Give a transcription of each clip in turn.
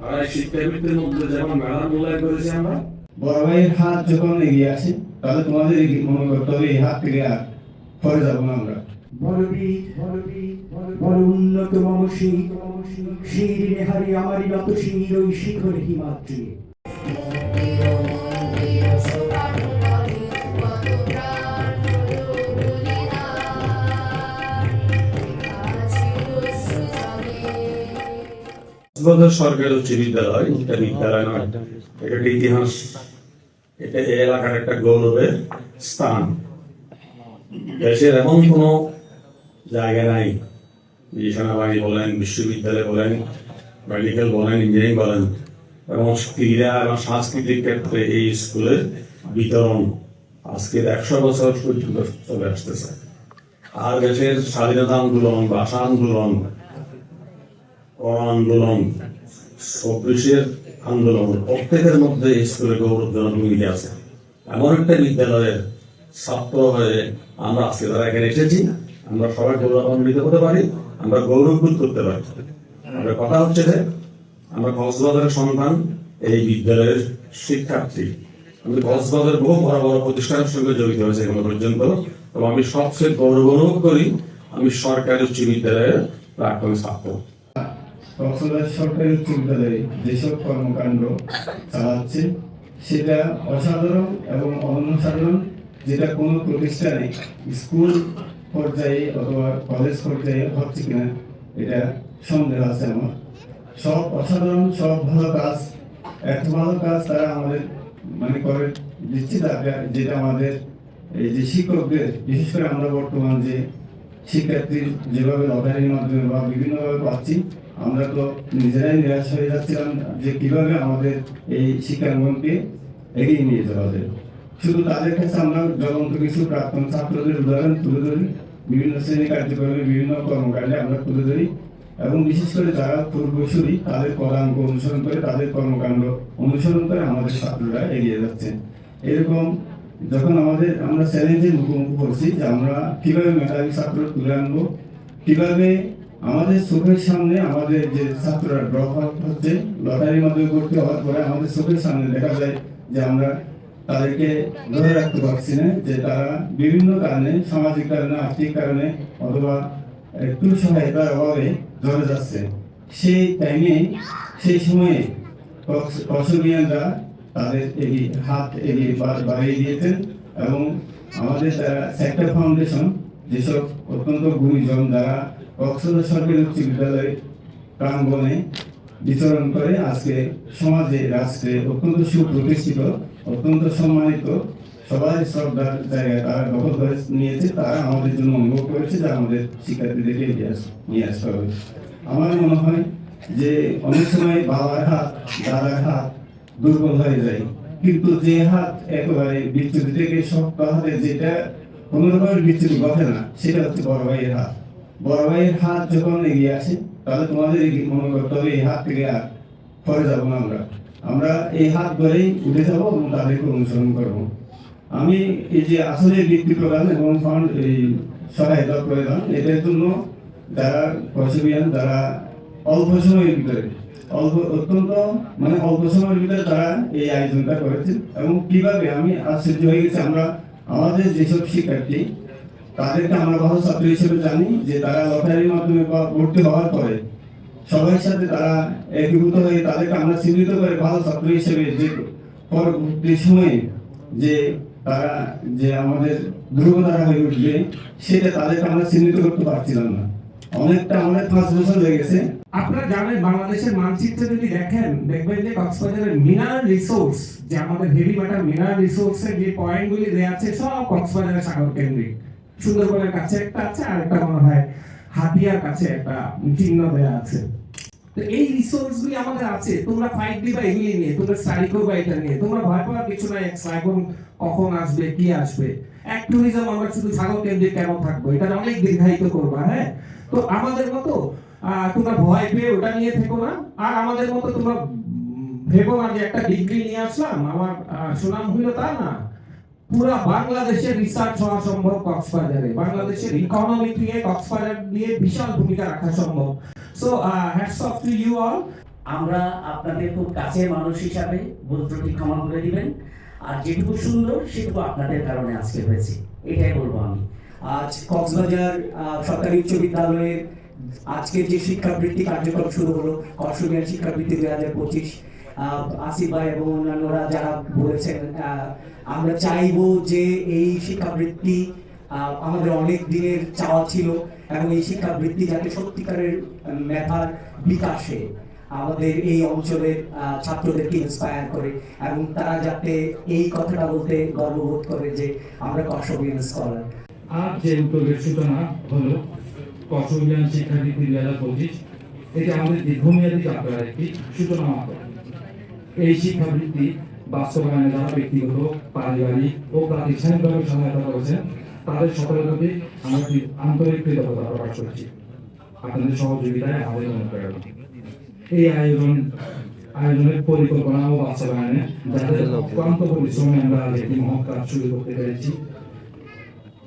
আর এই শিক্ষাবিদদের মধ্যে যেমন মেলার মূল্যায়ন করেছি আমরা, বড় ভাইয়ের হাত যখন এগিয়ে আসে তাহলে তোমাদের মনে করতে হবে এই হাত থেকে আর পরে যাবো না আমরা। বড় উন্নত মমসী শির নেহারি আমারই নত শির ওই শিখরে হিমাদ্রি। সরকারি উচ্চ বিদ্যালয়, এটা বিদ্যালয় নয়, এটা একটা ইতিহাস, এটা এই এলাকার একটা গৌরবের স্থান। দেশের এমন কোনো জায়গা নাই, সেনাবাহিনী বলেন, বিশ্ববিদ্যালয় বলেন, মেডিকেল বলেন, ইঞ্জিনিয়ারিং বলেন, এবং ক্রীড়া এবং সাংস্কৃতিক ক্ষেত্রে এই স্কুলের বিতরণ আজকের 100 বছর পর্যন্ত চলে আসতেছে। আর দেশের স্বাধীনতা আন্দোলন, ভাষা আন্দোলন, আন্দোলন, 26-এর আন্দোলন, প্রত্যেকের মধ্যে স্কুলের গৌরবজনক ভূমিকা আছে। এমন একটা বিদ্যালয়ের ছাত্র হয়ে আমরা আজকে তারা এখানে এসেছি, আমরা সবাই গৌরবান্বিত হতে পারি, আমরা গৌরববোধ করতে পারি। আমাদের কথা হচ্ছে যে আমরা কক্সবাজারের সন্তান, এই বিদ্যালয়ের শিক্ষার্থী। আমি কক্সবাজারের বহু বড় বড় প্রতিষ্ঠানের সঙ্গে জড়িত হয়েছে এখনো পর্যন্ত, এবং আমি সবচেয়ে গৌরব অনুভব করি আমি সরকারি উচ্চ বিদ্যালয়ের প্রাক্তন ছাত্র। কক্সবাজার সরকারি উচ্চ বিদ্যালয়ে যেসব কর্মকাণ্ড চালাচ্ছে সেটা অসাধারণ এবং অনন্যসাধারণ, যেটা কোনো প্রতিষ্ঠানে স্কুল পর্যায়ে অথবা কলেজ পর্যায়ে হচ্ছে কিনা এটা সন্দেহ আছে আমার। সব অসাধারণ, সব ভালো কাজ, এত ভালো কাজ তারা আমাদের মানে করে দিচ্ছে, যেটা আমাদের এই যে শিক্ষকদের, বিশেষ করে আমরা বর্তমান যে শিক্ষার্থী যেভাবে লটারির মাধ্যমে বা বিভিন্নভাবে পাচ্ছি, আমরা তো নিজেরাই নিরাশ হয়ে যাচ্ছিলাম যে কিভাবে আমাদের এই শিক্ষাঙ্গনকে এগিয়ে নিয়ে যাওয়া যায়। শুধু তাদের কাছে আমরা জ্বলন্ত কিছু প্রাক্তন ছাত্রদের উদাহরণ তুলে ধরি, বিভিন্ন শ্রেণী কার্যক্রমে, বিভিন্ন কর্মকাণ্ডে আমরা তুলে ধরি, এবং বিশেষ করে যারা পূর্বসূরি তাদের পদাঙ্ক অনুসরণ করে, তাদের কর্মকাণ্ড অনুসরণ করে আমাদের ছাত্ররা এগিয়ে যাচ্ছে। এরকম যখন আমরা চ্যালেঞ্জের মুখোমুখি করছি যে আমরা কিভাবে মেধাবী ছাত্র তুলে আনবো, কিভাবে আমাদের চোখের সামনে আমাদের যে ছাত্ররা ড্রপ আউট হচ্ছে, লটারির মাধ্যমে ভর্তি হওয়ার পরে আমাদের চোখের সামনে দেখা যায় যে আমরা তাদেরকে ধরে রাখতে পারছি না, যে তারা বিভিন্ন কারণে, সামাজিক কারণে, আর্থিক কারণে অথবা একটু সহায়তার অভাবে ঝরে যাচ্ছে। সেই টাইমে, সেই সময়ে কক্সবিয়ানরা তাদের হাত এগিয়ে বাড়িয়ে দিয়েছেন, এবং আমাদের যারা সেক্টর ফাউন্ডেশন, যেসব অত্যন্ত গুণীজন যারা কক্সবাজার সরকারি উচ্চ বিদ্যালয় প্রাঙ্গণে বিচরণ করে আজকে সমাজে, রাষ্ট্রে অত্যন্ত সুপ্রতিষ্ঠিত, অত্যন্ত সম্মানিত, সবাই শ্রদ্ধার জায়গায় তারা দখল করে নিয়েছে, তারা আমাদের জন্য অনুভব করেছে যে আমাদের শিক্ষার্থীদেরকে নিয়ে আসতে হবে। আমার মনে হয় যে অনেক সময় বাবার হাত, দাদার হাত দুর্বল হয়ে যায়, কিন্তু যে হাত একেবারে বিচ্যুতি থেকে শক্ত হাতে, যেটা কোনো রকমের বিচ্যুতি ঘটে না, সেটা হচ্ছে বড় ভাইয়ের হাত। বড় ভাইয়ের হাত যখন এগিয়ে আসে তাহলে তোমাদের মনে করতে হবে এই হাত থেকে আর পরে যাবো না আমরা এই হাত ধরেই উঠে যাবো এবং তাদেরকে অনুসরণ করবো। আমি এই যে আসলে বৃত্তি প্রদান এবং ফান্ড এই সহায়তা প্রদান, এটার জন্য যারা কক্সবিয়ান, যারা অল্প সময়ের ভিতরে, অত্যন্ত মানে অল্প সময়ের ভিতরে তারা এই আয়োজনটা করেছেন, এবং কিভাবে আমি আশ্চর্য হয়ে গেছি। আমরা আমাদের যেসব শিক্ষার্থী তাদেরকে আমরা ভালো ছাত্র হিসেবে জানি, যে তারা লটারির মাধ্যমে বা ভর্তি হওয়ার পরে সবার সাথে তারা একীভূত হয়ে তাদেরকে আমরা চিহ্নিত করে ভালো ছাত্র হিসেবে, যে পরবর্তী সময়ে যে তারা যে আমাদের ধ্রুবতারা হয়ে উঠবে, সেটা তাদেরকে আমরা চিহ্নিত করতে পারছিলাম না। অনেকটা আমাদের 5 বছর লেগেছে। আপনারা জানেন, বাংলাদেশের মানচিত্রে যদি দেখেন, দেখবেন যে কক্সবাজারের মিনারেল রিসোর্স, যে আমাদের হেভি ম্যাটার মিনারেল রিসোর্সের যে পয়েন্টগুলি দেওয়া আছে, সব কক্সবাজারের সাগর কেন্দ্রিক। সুন্দরবনের কাছে একটা আছে, আর একটা মনে হয় হাতিয়ার কাছে একটা চিহ্ন দেওয়া আছে। তো এই রিসোর্স গুলি আমাদের আছে, তোমরা ফাইট দিবা এগুলি নিয়ে, তোমরা স্টাডি করবা এটা নিয়ে, তোমরা ভয় পাওয়ার কিছু নাই। সাইক্লোন কখন আসবে, কি আসবে, এক ট্যুরিজম আমরা শুধু সাগর কেন্দ্রিক কেন থাকবো, এটা অনেক দীর্ঘায়িত করবা। হ্যাঁ, তো আমাদের মতো তোমরা ভয় পেয়ে ওটা নিয়ে থেকো না, আর আমাদের মতো তোমরা ভেবো না যে একটা ডিগ্রি নিয়ে আসলাম আমার সুনাম হইল, তা না। পুরা বাংলাদেশের রিসার্চ হওয়া সম্ভব কক্সবাজারে, বাংলাদেশের ইকোনমি থেকে কক্সবাজার নিয়ে বিশাল ভূমিকা রাখা সম্ভব। So hats off to you all. আমরা আপনাদের খুব কাছের মানুষ হিসাবে ভুল ত্রুটি ক্ষমা করে দিবেন, আর যেটুকু সুন্দর সেটুকু আপনাদের কারণে আজকে হয়েছে, এটাই বলবো আমি। আজ কক্সবাজার সরকারি উচ্চ বিদ্যালয়ের আজকে যে শিক্ষাবৃত্তি কার্যক্রম শুরু হলো, কর্ষজ্ঞান শিক্ষাবৃত্তি 2025, আসিফ ভাই এবং অন্যান্যরা যারা বলেছেন, আমরা চাইবো যে এই শিক্ষাবৃত্তি আমাদের অনেক দিনের চাওয়া ছিল, এবং এই শিক্ষাবৃত্তি যাতে সত্যিকারের মেধার বিকাশে আমাদের এই অঞ্চলের ছাত্রদেরকে ইন্সপায়ার করে, এবং তারা যাতে এই কথাটা বলতে গর্ববোধ করে যে আমরা কর্ষজ্ঞান স্কলার। আজ যে উদ্যোগের সূচনা হলো কর্ষজ্ঞান শিক্ষাবৃত্তি 2025, এটি আমাদের দীর্ঘমেয়াদী যাত্রার একটি সূচনা মাত্র। এই শিক্ষাবৃত্তি বাস্তবায়নে যারা ব্যক্তিগত, পারিবারিক ও প্রাতিষ্ঠানিকভাবে সহায়তা করেছেন তাদের সকলের প্রতি আমরা আন্তরিক কৃতজ্ঞতা প্রকাশ করছি। আপনাদের সহযোগিতায় আমাদের অনুপ্রেরণা। এই আয়োজনের পরিকল্পনা ও বাস্তবায়নে যাদের অক্লান্ত পরিশ্রমে আমরা আজ একটি মহৎ কাজ শুরু করতে পেরেছি,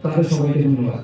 তাদের সবাইকে ধন্যবাদ।